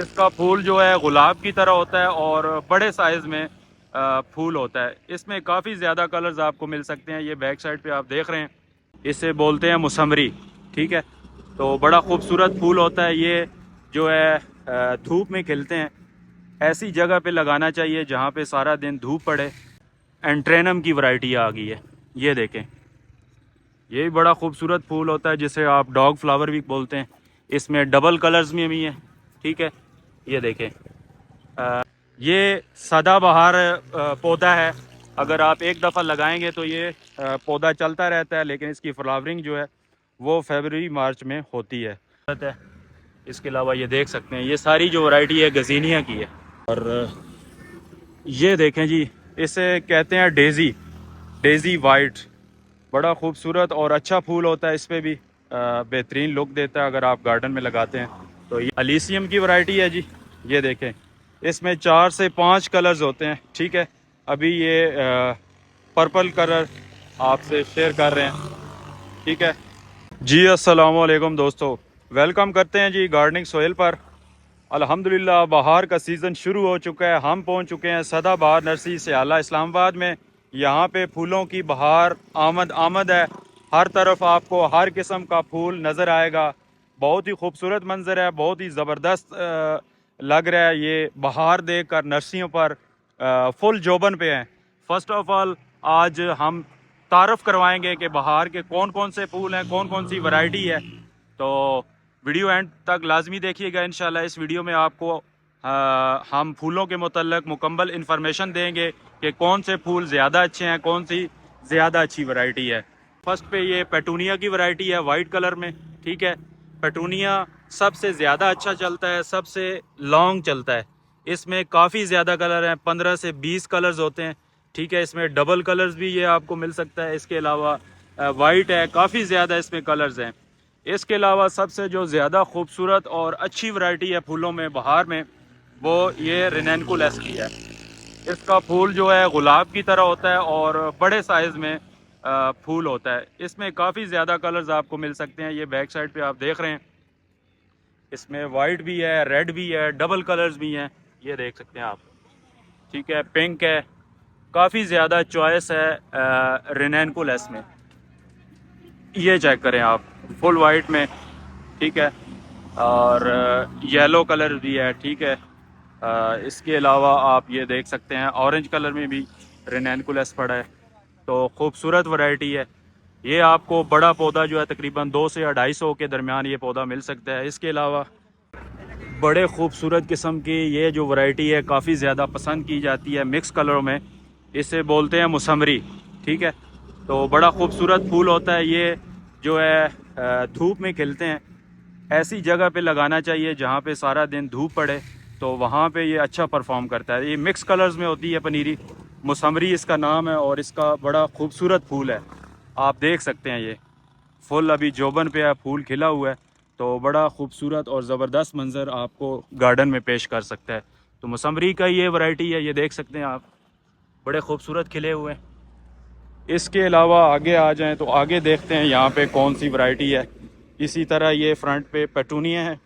इसका फूल जो है गुलाब की तरह होता है और बड़े साइज़ में फूल होता है। इसमें काफ़ी ज़्यादा कलर्स आपको मिल सकते हैं। ये बैक साइड पे आप देख रहे हैं, इसे बोलते हैं मौसमरी। ठीक है, तो बड़ा खूबसूरत फूल होता है ये, जो है धूप में खिलते हैं। ऐसी जगह पे लगाना चाहिए जहाँ पे सारा दिन धूप पड़े। एंट्रेनम की वैरायटी आ गई है, ये देखें। ये भी बड़ा खूबसूरत फूल होता है जिसे आप डॉग फ्लावर भी बोलते हैं। इसमें डबल कलर्स में भी हैं। ठीक है, ये देखें। ये सदाबहार पौधा है। अगर आप एक दफ़ा लगाएंगे तो ये पौधा चलता रहता है, लेकिन इसकी फ्लावरिंग जो है वो फरवरी मार्च में होती है। इसके अलावा ये देख सकते हैं, ये सारी जो वैरायटी है गजीनिया की है। और ये देखें जी, इसे कहते हैं डेज़ी, डेज़ी वाइट। बड़ा खूबसूरत और अच्छा फूल होता है। इस पर भी बेहतरीन लुक देता है अगर आप गार्डन में लगाते हैं तो। ये अलीसियम की वैरायटी है जी, ये देखें। इसमें 4 से 5 कलर्स होते हैं। ठीक है, अभी ये पर्पल कलर आपसे शेयर कर रहे हैं। ठीक है जी, अस्सलाम वालेकुम दोस्तों, वेलकम करते हैं जी गार्डनिंग सोहेल पर। अल्हम्दुलिल्लाह बहार का सीज़न शुरू हो चुका है। हम पहुंच चुके हैं सदाबहार नर्सरी सियाला इस्लामाबाद में। यहाँ पे फूलों की बहार आमद आमद है। हर तरफ आपको हर किस्म का फूल नज़र आएगा। बहुत ही खूबसूरत मंजर है, बहुत ही ज़बरदस्त लग रहा है। ये बहार देख कर नर्सरियों पर फुल जोबन पे हैं। फ़र्स्ट ऑफ़ ऑल आज हम तारफ़ करवाएंगे कि बहार के कौन कौन से फूल हैं, कौन कौन सी वैरायटी है। तो वीडियो एंड तक लाजमी देखिएगा। इंशाल्लाह इस वीडियो में आपको हम फूलों के मुतल्लिक़ मुकम्मल इन्फॉर्मेशन देंगे कि कौन से फूल ज़्यादा अच्छे हैं, कौन सी ज़्यादा अच्छी वैरायटी है। फर्स्ट पे ये पेटूनिया की वैरायटी है वाइट कलर में। ठीक है, पेटूनिया सबसे ज़्यादा अच्छा चलता है, सबसे लॉन्ग चलता है। इसमें काफ़ी ज़्यादा कलर हैं, 15 से 20 कलर्स होते हैं। ठीक है, इसमें डबल कलर्स भी ये आपको मिल सकता है। इसके अलावा वाइट है, काफ़ी ज़्यादा इसमें कलर्स हैं। इसके अलावा सबसे जो ज़्यादा खूबसूरत और अच्छी वैरायटी है फूलों में बहार में, वो ये रेनेनकुलस की है। इसका फूल जो है गुलाब की तरह होता है और बड़े साइज़ में फूल होता है। इसमें काफ़ी ज़्यादा कलर्स आपको मिल सकते हैं। ये बैक साइड पे आप देख रहे हैं, इसमें वाइट भी है, रेड भी है, डबल कलर्स भी हैं, ये देख सकते हैं आप। ठीक है, पिंक है, काफ़ी ज़्यादा चॉइस है रेनेनकुलस में। ये चेक करें आप, फुल वाइट में। ठीक है, और येलो कलर भी है। ठीक है, इसके अलावा आप ये देख सकते हैं ऑरेंज कलर में भी रेनेनकुलस पड़ा है। तो खूबसूरत वैरायटी है। ये आपको बड़ा पौधा जो है तकरीबन 200 से 250 के दरमियान ये पौधा मिल सकता है। इसके अलावा बड़े खूबसूरत किस्म की ये जो वैरायटी है काफ़ी ज़्यादा पसंद की जाती है मिक्स कलरों में, इसे बोलते हैं मौसमरी। ठीक है, तो बड़ा खूबसूरत फूल होता है ये, जो है धूप में खिलते हैं। ऐसी जगह पे लगाना चाहिए जहाँ पे सारा दिन धूप पड़े, तो वहाँ पे ये अच्छा परफॉर्म करता है। ये मिक्स कलर्स में होती है पनीरी, मौसमरी इसका नाम है और इसका बड़ा खूबसूरत फूल है। आप देख सकते हैं ये फुल अभी जोबन पे है, फूल खिला हुआ है। तो बड़ा खूबसूरत और ज़बरदस्त मंज़र आपको गार्डन में पेश कर सकता है। तो मौसमरी का ये वैरायटी है, ये देख सकते हैं आप, बड़े खूबसूरत खिले हुए हैं। इसके अलावा आगे आ जाएं तो आगे देखते हैं यहाँ पे कौन सी वैरायटी है। इसी तरह ये फ्रंट पे पेटूनिया है।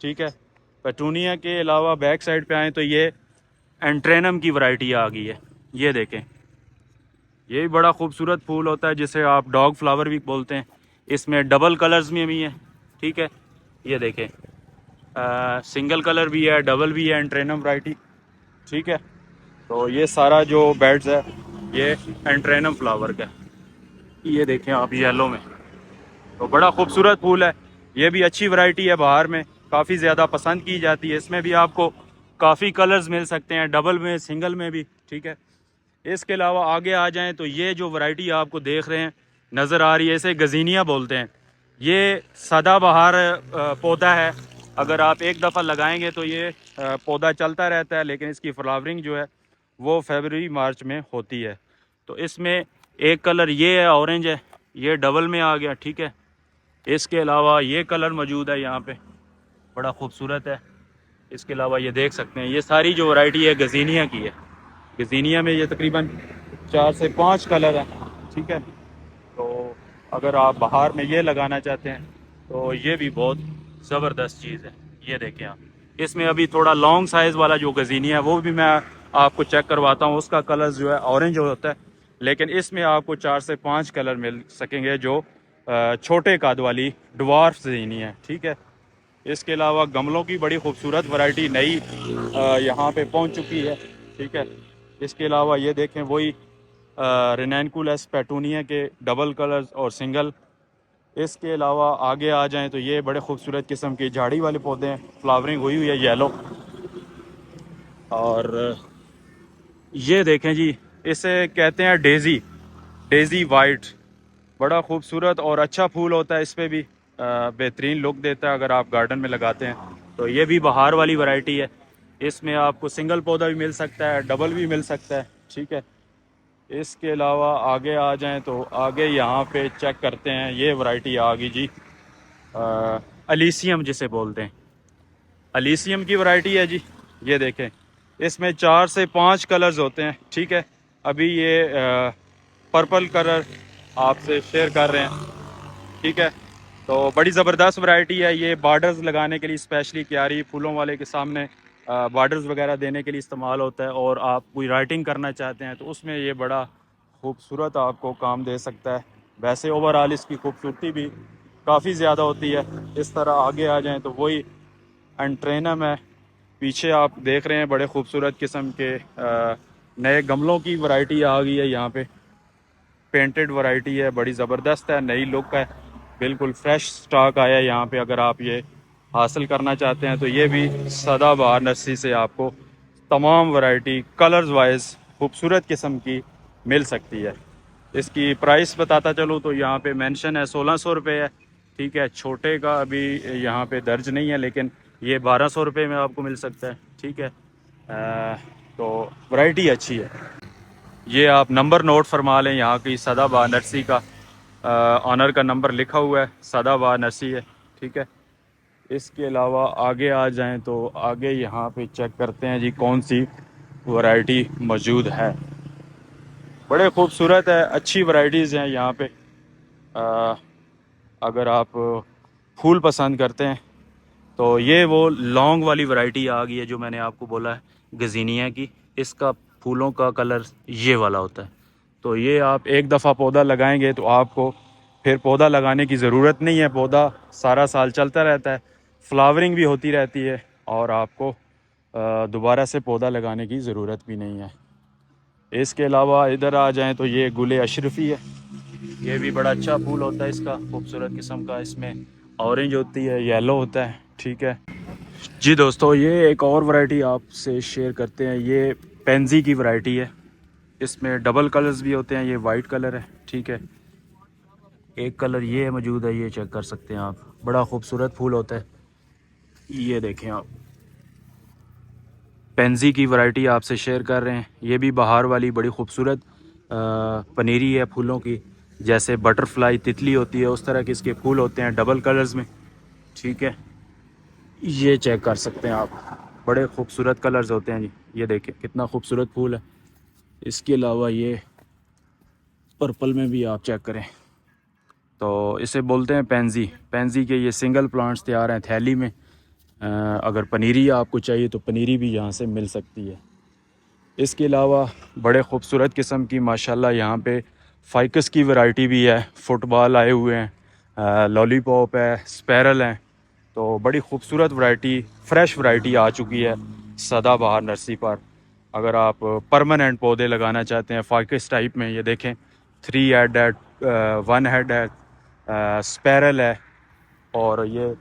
ठीक है, पेटूनिया के अलावा बैक साइड पे आएँ तो ये एंट्रेनम की वैरायटी आ गई है, ये देखें। ये भी बड़ा खूबसूरत फूल होता है जिसे आप डॉग फ्लावर भी बोलते हैं। इसमें डबल कलर्स में भी हैं। ठीक है, ये देखें, सिंगल कलर भी है, डबल भी है, एंट्रेनम वैरायटी। ठीक है, तो ये सारा जो बेड्स है ये एंट्रेनम फ्लावर का है। ये देखें आप येलो में, तो बड़ा खूबसूरत फूल है। ये भी अच्छी वैरायटी है, बाहर में काफ़ी ज़्यादा पसंद की जाती है। इसमें भी आपको काफ़ी कलर्स मिल सकते हैं, डबल में, सिंगल में भी। ठीक है, इसके अलावा आगे आ जाएं तो ये जो वैरायटी आपको देख रहे हैं, नज़र आ रही है, इसे गजीनिया बोलते हैं। ये सदाबहार पौधा है। अगर आप एक दफ़ा लगाएंगे तो ये पौधा चलता रहता है, लेकिन इसकी फ्लावरिंग जो है वो फरवरी मार्च में होती है। तो इसमें एक कलर ये है, ऑरेंज है, ये डबल में आ गया। ठीक है, इसके अलावा ये कलर मौजूद है यहाँ पे, बड़ा खूबसूरत है। इसके अलावा ये देख सकते हैं, ये सारी जो वैरायटी है गजीनिया की है। गजीनिया में ये तकरीबन 4 से 5 कलर हैं। ठीक है, तो अगर आप बाहर में ये लगाना चाहते हैं तो ये भी बहुत ज़बरदस्त चीज़ है। ये देखें आप, इसमें अभी थोड़ा लॉन्ग साइज़ वाला जो गजीनिया है वो भी मैं आपको चेक करवाता हूँ। उसका कलर जो है ऑरेंज होता है, लेकिन इसमें आपको 4 से 5 कलर मिल सकेंगे जो छोटे कद वाली ड्वार्फ गजीनिया है, ठीक है। इसके अलावा गमलों की बड़ी खूबसूरत वैरायटी नई यहाँ पे पहुँच चुकी है, ठीक है। इसके अलावा ये देखें वही रेनैनकुलस पेटूनिया के डबल कलर्स और सिंगल। इसके अलावा आगे आ जाएं तो ये बड़े खूबसूरत किस्म की झाड़ी वाले पौधे हैं, फ्लावरिंग हुई हुई है येलो। और ये देखें जी, इसे कहते हैं डेज़ी, डेज़ी वाइट। बड़ा खूबसूरत और अच्छा फूल होता है, इस पर भी बेहतरीन लुक देता है अगर आप गार्डन में लगाते हैं तो। ये भी बहार वाली वैरायटी है, इसमें आपको सिंगल पौधा भी मिल सकता है, डबल भी मिल सकता है, ठीक है। इसके अलावा आगे आ जाएं तो आगे यहाँ पे चेक करते हैं, ये वैरायटी आ गई जी अलीसियम जिसे बोलते हैं। अलीसियम की वैरायटी है जी, ये देखें इसमें 4 से 5 कलर्स होते हैं, ठीक है। अभी ये पर्पल कलर आपसे शेयर कर रहे हैं, ठीक है। तो बड़ी ज़बरदस्त वैरायटी है ये, बॉर्डर्स लगाने के लिए स्पेशली क्यारी फूलों वाले के सामने बॉर्डर्स वगैरह देने के लिए इस्तेमाल होता है। और आप कोई राइटिंग करना चाहते हैं तो उसमें ये बड़ा खूबसूरत आपको काम दे सकता है। वैसे ओवरऑल इसकी खूबसूरती भी काफ़ी ज़्यादा होती है। इस तरह आगे आ जाएं तो वही एंट्रेनम है, पीछे आप देख रहे हैं बड़े खूबसूरत किस्म के नए गमलों की वैरायटी आ गई है यहाँ पे। पेंटेड वैरायटी है, बड़ी ज़बरदस्त है, नई लुक है, बिल्कुल फ्रेश स्टॉक आया है यहाँ पे। अगर आप ये हासिल करना चाहते हैं तो ये भी सदाबहार नर्सरी से आपको तमाम वैरायटी कलर्स वाइज खूबसूरत किस्म की मिल सकती है। इसकी प्राइस बताता चलूँ तो यहाँ पे मेंशन है 1600 रुपये है, ठीक है। छोटे का अभी यहाँ पे दर्ज नहीं है, लेकिन ये 1200 रुपये में आपको मिल सकता है, ठीक है। तो वैरायटी अच्छी है। ये आप नंबर नोट फरमा लें, यहाँ की सदाबहार नर्सरी का ऑनर का नंबर लिखा हुआ है, सदाबहार नर्सरी है, ठीक है। इसके अलावा आगे आ जाएं तो आगे यहाँ पे चेक करते हैं जी कौन सी वैरायटी मौजूद है। बड़े खूबसूरत है, अच्छी वैरायटीज़ हैं यहाँ पे। अगर आप फूल पसंद करते हैं तो ये वो लॉन्ग वाली वैरायटी आ गई है जो मैंने आपको बोला है गजीनिया की। इसका फूलों का कलर ये वाला होता है। तो ये आप एक दफ़ा पौधा लगाएंगे तो आपको फिर पौधा लगाने की ज़रूरत नहीं है, पौधा सारा साल चलता रहता है, फ्लावरिंग भी होती रहती है और आपको दोबारा से पौधा लगाने की ज़रूरत भी नहीं है। इसके अलावा इधर आ जाएं तो ये गुले अशरफी है, ये भी बड़ा अच्छा फूल होता है इसका, खूबसूरत किस्म का। इसमें ऑरेंज होती है, येलो होता है, ठीक है जी। दोस्तों ये एक और वैरायटी आपसे शेयर करते हैं, ये पेंजी की वैरायटी है। इसमें डबल कलर्स भी होते हैं, ये वाइट कलर है, ठीक है। एक कलर ये मौजूद है, ये चेक कर सकते हैं आप, बड़ा खूबसूरत फूल होता है। ये देखें आप, पेंजी की वैरायटी आपसे शेयर कर रहे हैं। ये भी बहार वाली बड़ी खूबसूरत पनीरी है फूलों की, जैसे बटरफ्लाई तितली होती है उस तरह के इसके फूल होते हैं डबल कलर्स में, ठीक है। ये चेक कर सकते हैं आप, बड़े खूबसूरत कलर्स होते हैं जी। ये देखें कितना खूबसूरत फूल है। इसके अलावा ये पर्पल में भी आप चेक करें तो इसे बोलते हैं पेंजी। पेंजी के ये सिंगल प्लांट्स तैयार हैं थैली में। अगर पनीरी आपको चाहिए तो पनीरी भी यहाँ से मिल सकती है। इसके अलावा बड़े खूबसूरत किस्म की माशाल्लाह यहाँ पे फाइकस की वैरायटी भी है, फुटबॉल आए हुए हैं, लॉलीपॉप है, स्पैरल हैं। तो बड़ी खूबसूरत वैरायटी, फ्रेश वैरायटी आ चुकी है सदाबहार नर्सरी पर। अगर आप परमानेंट पौधे लगाना चाहते हैं फाइकस टाइप में, ये देखें 3 हेड है, 1 हेड है, स्पैरल है और ये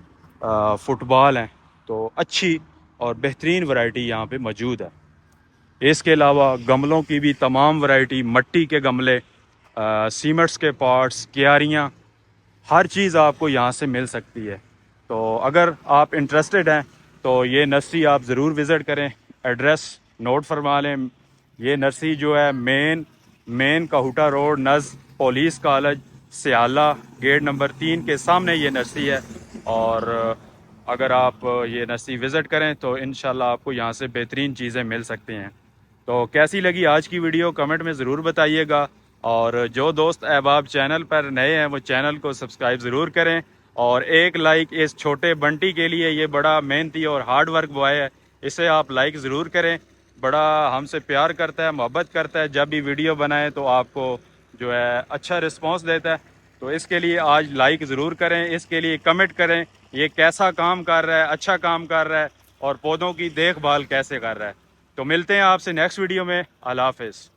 फुटबॉल हैं। तो अच्छी और बेहतरीन वैरायटी यहाँ पे मौजूद है। इसके अलावा गमलों की भी तमाम वैरायटी, मट्टी के गमले, सीमेंट्स के पॉट्स, क्यारियाँ, हर चीज़ आपको यहाँ से मिल सकती है। तो अगर आप इंटरेस्टेड हैं तो ये नर्सरी आप ज़रूर विज़िट करें। एड्रेस नोट फरमा लें, ये नर्सरी जो है main Kahuta road नज़ police college सियाला गेट नंबर 3 के सामने ये नर्सरी है। और अगर आप ये नर्सरी विज़िट करें तो इंशाल्लाह आपको यहाँ से बेहतरीन चीज़ें मिल सकती हैं। तो कैसी लगी आज की वीडियो कमेंट में ज़रूर बताइएगा। और जो दोस्त अहबाब चैनल पर नए हैं वो चैनल को सब्सक्राइब ज़रूर करें और एक लाइक इस छोटे बंटी के लिए, ये बड़ा मेहनती और हार्ड वर्क बॉय है, इसे आप लाइक ज़रूर करें। बड़ा हमसे प्यार करता है, मोहब्बत करता है, जब भी वीडियो बनाए तो आपको जो है अच्छा रिस्पांस देता है। तो इसके लिए आज लाइक ज़रूर करें, इसके लिए कमेंट करें ये कैसा काम कर रहा है, अच्छा काम कर रहा है और पौधों की देखभाल कैसे कर रहा है। तो मिलते हैं आपसे नेक्स्ट वीडियो में। अल्लाह हाफ़िज़।